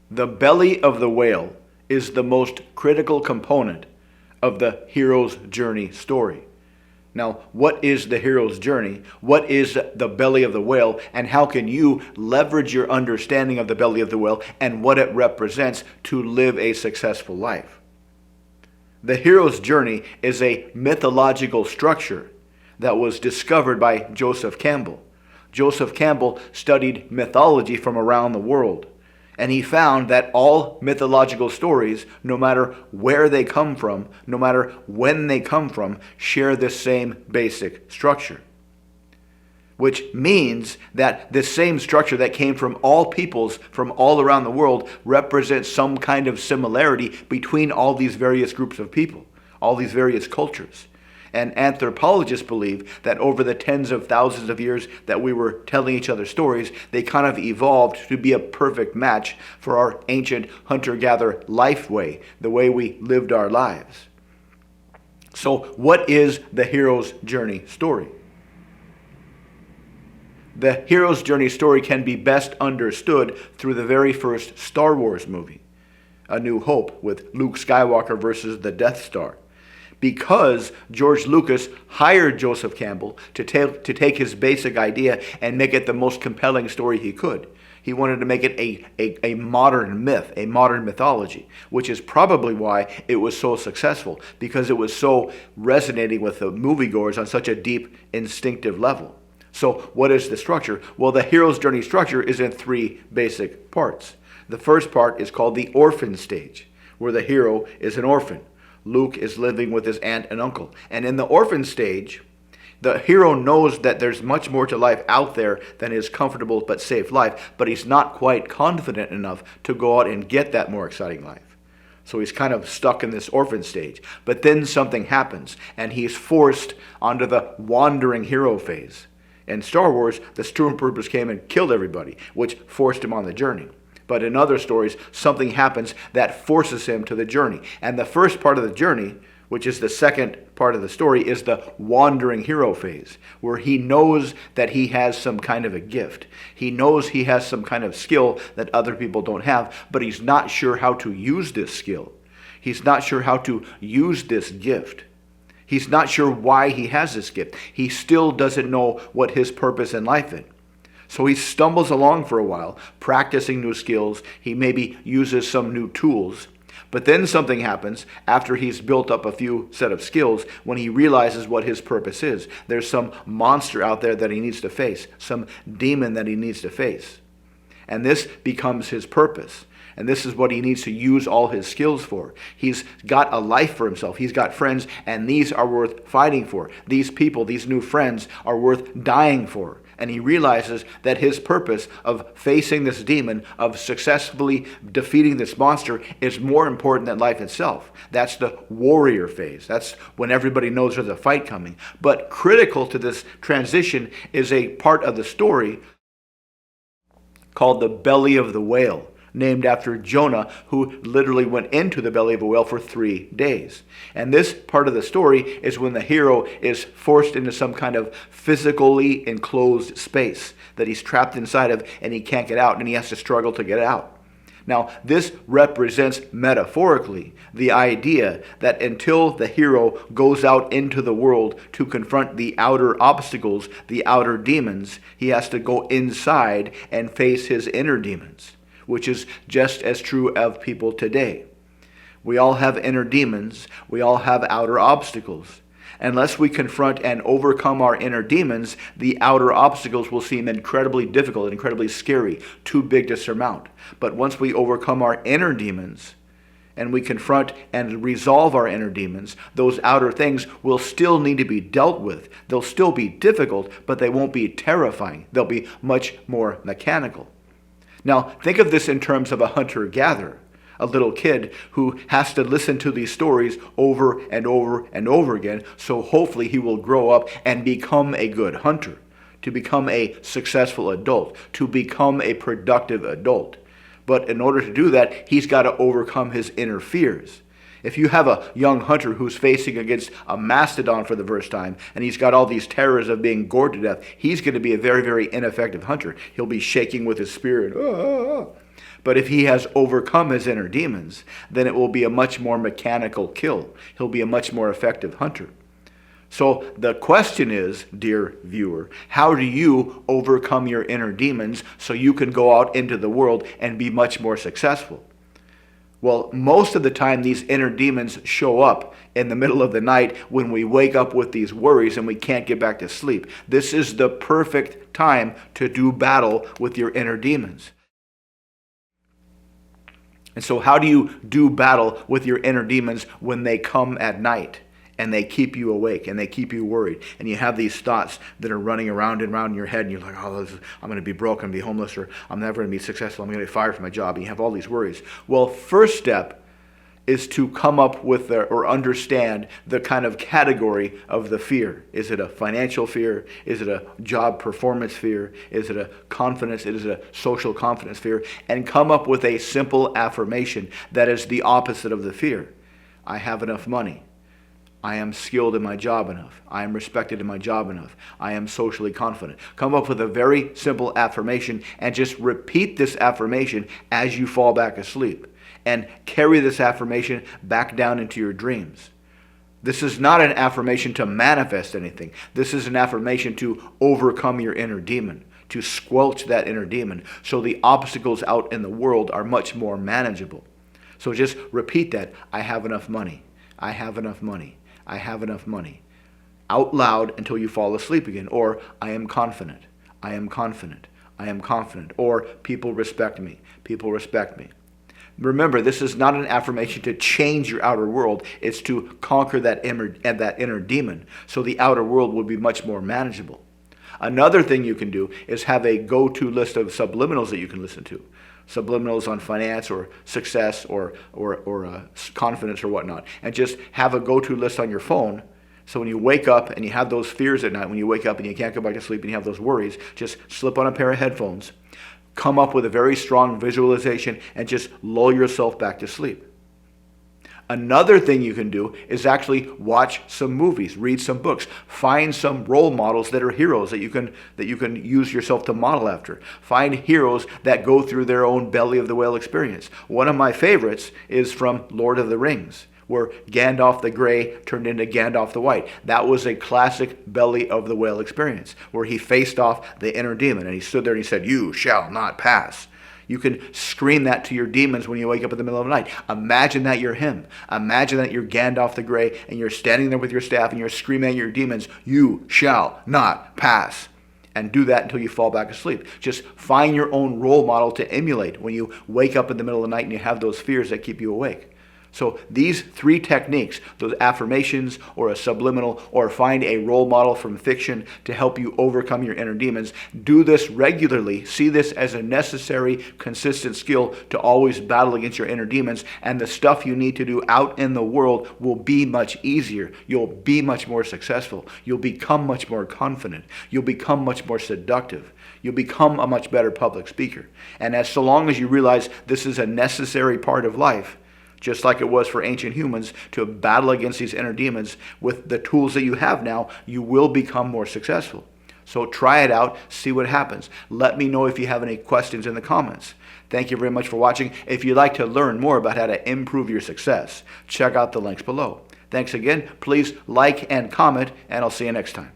The belly of the whale is the most critical component of the hero's journey story. Now, what is the hero's journey? What is the belly of the whale? And how can you leverage your understanding of the belly of the whale and what it represents to live a successful life? The hero's journey is a mythological structure that was discovered by Joseph Campbell. Joseph Campbell studied mythology from around the world, and he found that all mythological stories, no matter where they come from, no matter when they come from, share the same basic structure. Which means that this same structure that came from all peoples from all around the world represents some kind of similarity between all these various groups of people, all these various cultures. And anthropologists believe that over the tens of thousands of years that we were telling each other stories, they kind of evolved to be a perfect match for our ancient hunter-gatherer life way, the way we lived our lives. So what is the hero's journey story? The hero's journey story can be best understood through the very first Star Wars movie, A New Hope, with Luke Skywalker versus the Death Star. Because George Lucas hired Joseph Campbell to take his basic idea and make it the most compelling story he could. He wanted to make it a modern myth, a modern mythology, which is probably why it was so successful, because it was so resonating with the moviegoers on such a deep, instinctive level. So what is the structure? Well, the hero's journey structure is in three basic parts. The first part is called the orphan stage, where the hero is an orphan. Luke is living with his aunt and uncle. And in the orphan stage, the hero knows that there's much more to life out there than his comfortable but safe life, but he's not quite confident enough to go out and get that more exciting life. So he's kind of stuck in this orphan stage. But then something happens, and he's forced onto the wandering hero phase. In Star Wars, the stormtroopers came and killed everybody, which forced him on the journey. But in other stories, something happens that forces him to the journey. And the first part of the journey, which is the second part of the story, is the wandering hero phase, where he knows that he has some kind of a gift. He knows he has some kind of skill that other people don't have, but he's not sure how to use this skill. He's not sure how to use this gift. He's not sure why he has this gift. He still doesn't know what his purpose in life is. So he stumbles along for a while, practicing new skills. He maybe uses some new tools. But then something happens after he's built up a few set of skills when he realizes what his purpose is. There's some monster out there that he needs to face, some demon that he needs to face. And this becomes his purpose. And this is what he needs to use all his skills for. He's got a life for himself. He's got friends, and these are worth fighting for. These people, these new friends, are worth dying for. And he realizes that his purpose of facing this demon, of successfully defeating this monster, is more important than life itself. That's the warrior phase. That's when everybody knows there's a fight coming. But critical to this transition is a part of the story called the belly of the whale, named after Jonah, who literally went into the belly of a whale for 3 days. And this part of the story is when the hero is forced into some kind of physically enclosed space that he's trapped inside of, and he can't get out, and he has to struggle to get out. Now, this represents metaphorically the idea that until the hero goes out into the world to confront the outer obstacles, the outer demons, he has to go inside and face his inner demons, which is just as true of people today. We all have inner demons. We all have outer obstacles. Unless we confront and overcome our inner demons, the outer obstacles will seem incredibly difficult, incredibly scary, too big to surmount. But once we overcome our inner demons, and we confront and resolve our inner demons, those outer things will still need to be dealt with. They'll still be difficult, but they won't be terrifying. They'll be much more mechanical. Now, think of this in terms of a hunter-gatherer, a little kid who has to listen to these stories over and over and over again, so hopefully he will grow up and become a good hunter, to become a successful adult, to become a productive adult. But in order to do that, he's got to overcome his inner fears. If you have a young hunter who's facing against a mastodon for the first time, and he's got all these terrors of being gored to death, he's going to be a very, very ineffective hunter. He'll be shaking with his spear. But if he has overcome his inner demons, then it will be a much more mechanical kill. He'll be a much more effective hunter. So the question is, dear viewer, how do you overcome your inner demons so you can go out into the world and be much more successful? Well, most of the time these inner demons show up in the middle of the night when we wake up with these worries and we can't get back to sleep. This is the perfect time to do battle with your inner demons. And so how do you do battle with your inner demons when they come at night and they keep you awake and they keep you worried and you have these thoughts that are running around and around in your head and you're like, I'm going to be broke, I'm going to be homeless, or I'm never going to be successful, I'm going to get fired from my job, and you have all these worries. Well, first step is to come up with or understand the kind of category of the fear. Is it a financial fear? Is it a job performance fear? Is it a confidence? Is it a social confidence fear? And come up with a simple affirmation that is the opposite of the fear. I have enough money. I am skilled in my job enough. I am respected in my job enough. I am socially confident. Come up with a very simple affirmation and just repeat this affirmation as you fall back asleep. And carry this affirmation back down into your dreams. This is not an affirmation to manifest anything. This is an affirmation to overcome your inner demon, to squelch that inner demon, so the obstacles out in the world are much more manageable. So just repeat that. I have enough money. I have enough money. I have enough money. Out loud until you fall asleep again. Or I am confident. I am confident. I am confident. Or people respect me. People respect me. Remember, this is not an affirmation to change your outer world. It's to conquer that inner demon, so the outer world will be much more manageable. Another thing you can do is have a go-to list of subliminals that you can listen to. Subliminals on finance or success or confidence or whatnot. And just have a go-to list on your phone. So when you wake up and you have those fears at night, when you wake up and you can't go back to sleep and you have those worries, just slip on a pair of headphones. Come up with a very strong visualization and just lull yourself back to sleep. Another thing you can do is actually watch some movies, read some books, find some role models that are heroes that you can use yourself to model after. Find heroes that go through their own belly of the whale experience. One of my favorites is from Lord of the Rings, where Gandalf the Grey turned into Gandalf the White. That was a classic belly of the whale experience, where he faced off the inner demon, and he stood there and he said, "You shall not pass." You can scream that to your demons when you wake up in the middle of the night. Imagine that you're him. Imagine that you're Gandalf the Grey, and you're standing there with your staff, and you're screaming at your demons, "You shall not pass." And do that until you fall back asleep. Just find your own role model to emulate when you wake up in the middle of the night and you have those fears that keep you awake. So these three techniques, those affirmations or a subliminal or find a role model from fiction to help you overcome your inner demons, do this regularly. See this as a necessary, consistent skill to always battle against your inner demons, and the stuff you need to do out in the world will be much easier. You'll be much more successful. You'll become much more confident. You'll become much more seductive. You'll become a much better public speaker. And so long as you realize this is a necessary part of life, just like it was for ancient humans to battle against these inner demons, with the tools that you have now, you will become more successful. So try it out, see what happens. Let me know if you have any questions in the comments. Thank you very much for watching. If you'd like to learn more about how to improve your success, check out the links below. Thanks again. Please like and comment, and I'll see you next time.